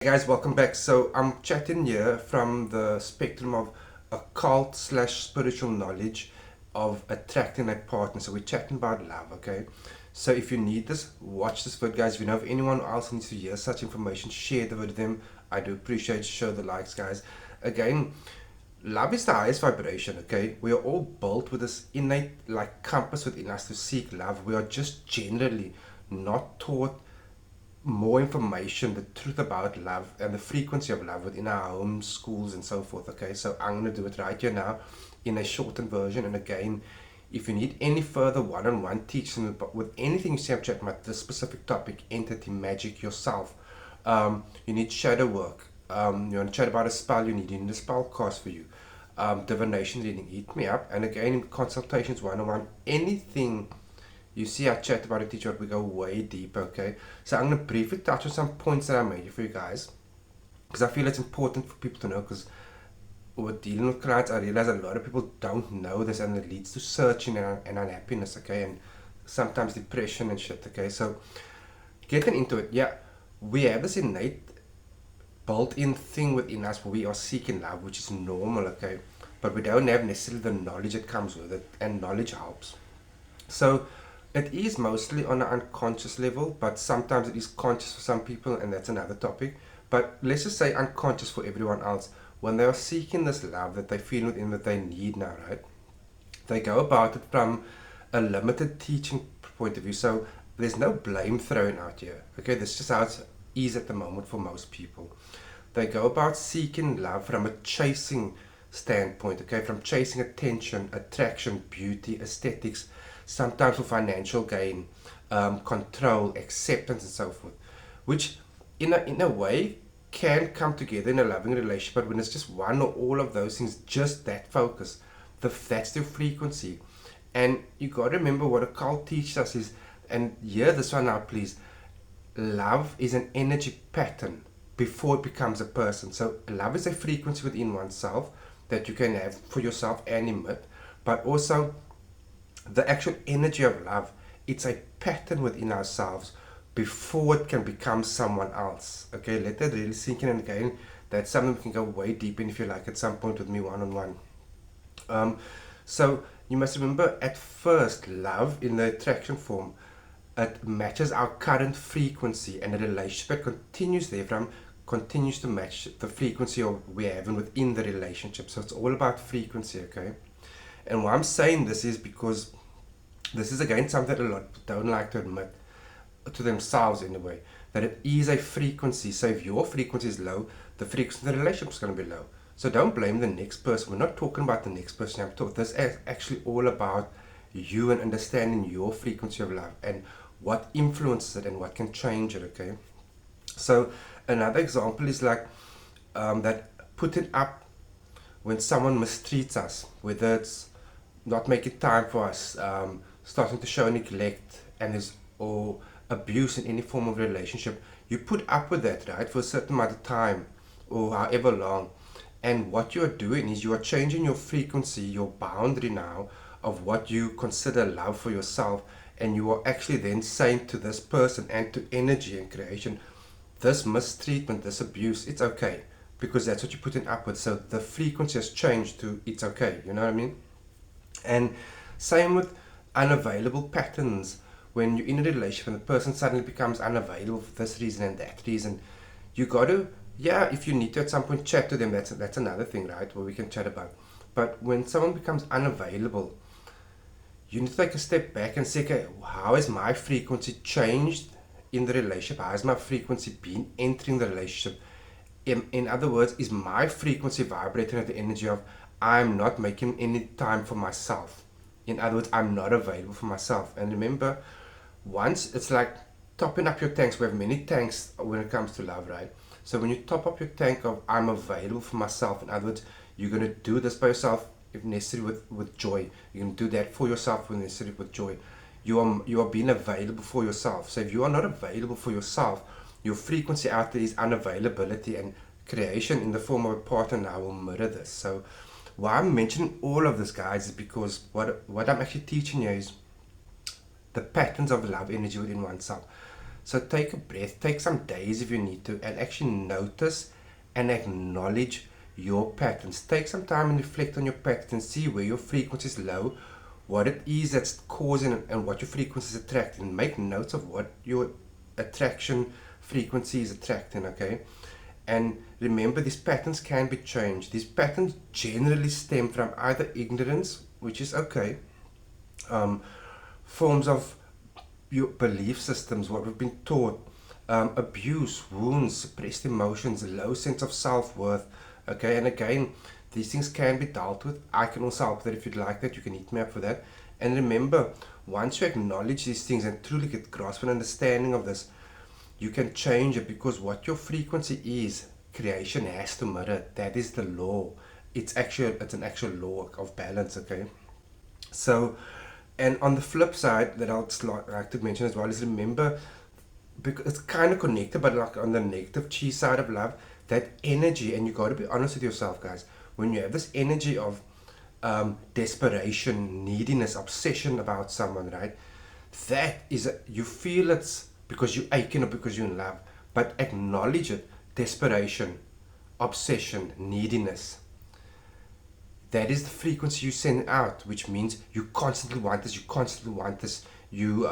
Hey guys, welcome back. So I'm chatting here from the spectrum of occult slash spiritual knowledge of attracting a partner. So we're chatting about love, okay? So if you need this, watch this video, guys. If you know of anyone else who needs to hear such information, share the video with them. I do appreciate it. Show the likes, guys. Again, love is the highest vibration, okay? We are all built with this innate like compass within us to seek love. We are just generally not taught more information, the truth about love and the frequency of love within our homes, schools, and so forth. Okay, so I'm going to do it right here now in a shortened version. And again, if you need any further one-on-one teaching with anything you see I'm chatting about this specific topic, entity, magic, yourself, you need shadow work, you want to chat about a spell, you need a spell cast for you, divination reading, hit me up. And again, in consultations one-on-one, anything you see, I chat about it, teacher, we go way deeper, okay? So I'm going to briefly touch on some points that I made for you guys, because I feel it's important for people to know, because with dealing with clients, I realize a lot of people don't know this, and it leads to searching and unhappiness, okay? And sometimes depression and shit, okay? So getting into it, yeah, we have this innate built-in thing within us where we are seeking love, which is normal, okay? But we don't have necessarily the knowledge that comes with it, and knowledge helps. So it is mostly on an unconscious level, but sometimes it is conscious for some people, and that's another topic. But let's just say unconscious for everyone else. When they are seeking this love that they feel within, that they need now, right? They go about it from a limited teaching point of view. So there's no blame thrown out here. Okay, that's just how it is at the moment for most people. They go about seeking love from a chasing standpoint, okay, from chasing attention, attraction, beauty, aesthetics, sometimes for financial gain, control, acceptance, and so forth, which in a way can come together in a loving relationship. But when it's just one or all of those things, just that focus, that's the frequency. And you got to remember what occult teaches us is, and hear this one out, please. Love is an energy pattern before it becomes a person. So love is a frequency within oneself that you can have for yourself and emit, but also the actual energy of love, it's a pattern within ourselves before it can become someone else. Okay, let that really sink in. And again, that's something we can go way deep in if you like at some point with me one-on-one. So you must remember, at first, love in the attraction form, it matches our current frequency, and the relationship continues therefrom continues to match the frequency of we're having within the relationship. So it's all about frequency, okay? And why I'm saying this is because this is again something that a lot of people don't like to admit to themselves in a way, that it is a frequency. So if your frequency is low, the frequency of the relationship is going to be low. So don't blame the next person. We're not talking about the next person. I'm talking, this is actually all about you and understanding your frequency of love and what influences it and what can change it, okay? So another example is like that putting up when someone mistreats us, whether it's not making time for us, starting to show neglect, and there's or abuse in any form of relationship, you put up with that, right, for a certain amount of time or however long. And what you are doing is you are changing your frequency, your boundary now of what you consider love for yourself, and you are actually then saying to this person and to energy and creation, this mistreatment, this abuse, it's okay, because that's what you're putting up with. So the frequency has changed to it's okay, you know what I mean? And same with unavailable patterns. When you're in a relationship and the person suddenly becomes unavailable for this reason and that reason, you got to, yeah, if you need to at some point chat to them, that's another thing, right, where we can chat about. But when someone becomes unavailable, you need to take a step back and say, okay, how has my frequency changed in the relationship? How has my frequency been entering the relationship? In other words, is my frequency vibrating at the energy of I'm not making any time for myself? In other words, I'm not available for myself. And remember, once it's like topping up your tanks. We have many tanks when it comes to love, right? So when you top up your tank of I'm available for myself, in other words, you're going to do this by yourself if necessary with joy. You can do that for yourself when necessary with joy. You are being available for yourself. So if you are not available for yourself, your frequency out there is unavailability, and creation in the form of a partner now will mirror this. So why I'm mentioning all of this, guys, is because what I'm actually teaching you is the patterns of love energy within oneself. So take a breath, take some days if you need to, and actually notice and acknowledge your patterns. Take some time and reflect on your patterns and see where your frequency is low, what it is that's causing and what your frequency is attracting. Make notes of what your attraction frequency is attracting, okay? And remember, these patterns can be changed. These patterns generally stem from either ignorance, which is okay, forms of your belief systems, what we've been taught, abuse, wounds, suppressed emotions, low sense of self-worth, okay? And again, these things can be dealt with. I can also help that. If you'd like that, you can hit me up for that. And remember, once you acknowledge these things and truly get grasp and understanding of this, you can change it, because what your frequency is, creation has to mirror. That is the law. It's an actual law of balance, okay? So, and on the flip side, that I'd like to mention as well is, remember, because it's kind of connected, but like on the negative chi side of love, that energy, and you got to be honest with yourself, guys. When you have this energy of desperation, neediness, obsession about someone, right? That is, you feel it's because you're aching or because you're in love, but acknowledge it. Desperation, obsession, neediness. That is the frequency you send out, which means you constantly want this, you constantly want this, you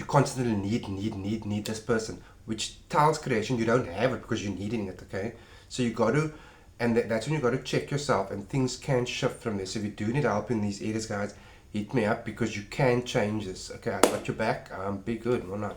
constantly need this person, which tells creation you don't have it because you're needing it, okay? So you got to, and that's when you got to check yourself, and things can shift from this. If you do need help in these areas, guys, hit me up, because you can change this, okay? I got your back. Be good, or not.